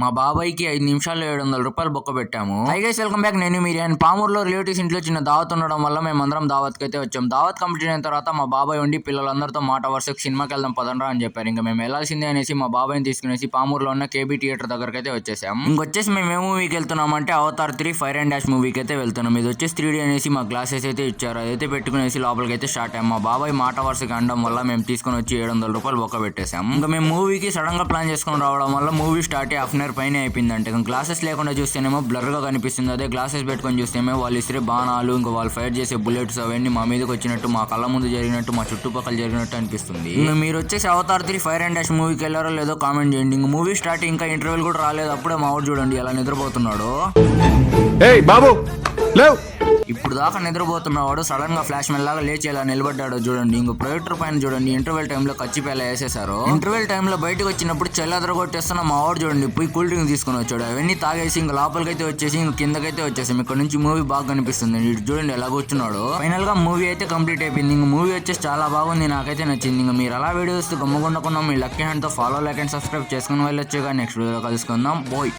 మా బాబాయ్కి 5 నిమిషాల్లో 700 రూపాయలు బొక్క పెట్టాము. Hi guys, welcome back. నేను మీరియన్. పామూరులో రిలేటివ్స్ ఇంట్లో చిన్న దావత్ ఉండడం వల్ల మేమందరం దావత్ కి అయితే వచ్చాం. దావత్ కంప్లీట్ అయిన తర్వాత మా బాబాయ్ ఉండి పిల్లలందరితో మాట వరుసకు సినిమాకి వెళ్దాం పదండ్రా అని చెప్పారు. ఇంకా మేము వెళ్లాల్సిందే అనేసి మా బాబాయ్ని తీసుకునేసి పామూరులో ఉన్న కేబీ థియేటర్ దగ్గరకు అయితే వచ్చేసాం. ఇంకొచ్చేసి మేము ఏ మూవీకి వెళ్తున్నాం అంటే అవతార్ 3 ఫైర్ అండ్ డాష్ మూవీకి అయితే వెళ్తున్నాం. ఇది వచ్చేసి 3D అనేసి మా గ్లాసెస్ అయితే ఇచ్చారు. అదైతే పెట్టుకునేసి లోపలికి అయితే స్టార్ట్ అయ్యాం. మా బాబాయ్ మాట వరుసకి అనడం వల్ల మేము తీసుకొని వచ్చి 700 రూపాయలు బొక్క పెట్టేసాం. ఇంకా మేము మూవీకి సడన్ గా ప్లాన్ చేసుకుని రావడం వల్ల movie start half an hour పైన అయిపోయిందంటే. గ్లాసెస్ లేకుండా చూస్తేనేమో బ్లర్ గా కనిపిస్తుంది. అదే గ్లాసెస్ పెట్టుకొని చూస్తేమో వాళ్ళు ఇసిరే బాణాలు, ఇంకా వాళ్ళు ఫైర్ చేసే బుల్లెట్స్ అవన్నీ మా మీదకి వచ్చినట్టు, మా కళ్ళ ముందు జరిగినట్టు, మా చుట్టుపక్కల జరిగినట్టు అనిపిస్తుంది. ఇంకా మీరు వచ్చేసి అవతార్ 3 ఫైర్ అండ్ డాష్ మూవీకి వెళ్ళారో లేదో కామెంట్ చేయండి. ఇంకా మూవీ స్టార్ట్ ఇంకా ఇంటర్వెల్ కూడా రాలేదు. అప్పుడే మా ఊరు చూడండి ఎలా నిద్రపోతున్నాడు. ఇప్పుడు దాకా నిద్రపోతున్నవాడు సడన్ గా ఫ్లాష్ మెన్ లాగా లేచి ఎలా నిలబడ్డాడో చూడండి. ఇంకో ప్రొజెక్టర్ పైన చూడండి ఇంటర్వెల్ టైంలో కచ్చిపేలా వేసేసారు. ఇంటర్వెల్ టైంలో బయటకు వచ్చినప్పుడు చెల్లెదర కొట్టేస్తున్న మా వాడు చూడండి పోయి కూల్ డ్రింక్ తీసుకుని వచ్చాడు. అవన్నీ తాగేసి ఇంకా లోపలికైతే వచ్చేసి ఇంక కిందకైతే వచ్చేసాం. ఇక్కడ నుంచి మూవీ బాగా కనిపిస్తుంది. ఇటు చూడండి ఎలా కూర్చున్నాడు. ఫైనల్ గా మూవీ అయితే కంప్లీట్ అయిపోయింది. ఇంక మూవీ వచ్చేసి చాలా బాగుంది, నాకైతే నచ్చింది. ఇంకా మీరు అలా వీడియోస్ గమ్ముకుండకుండా మీ లక్కీ హ్యాండ్ తో ఫాలో, లైక్ అండ్ సబ్స్క్రైబ్ చేసుకుని వెళ్ళొచ్చు. నెక్స్ట్ వీడియోలో కలుసుకుందాం. బాయ్.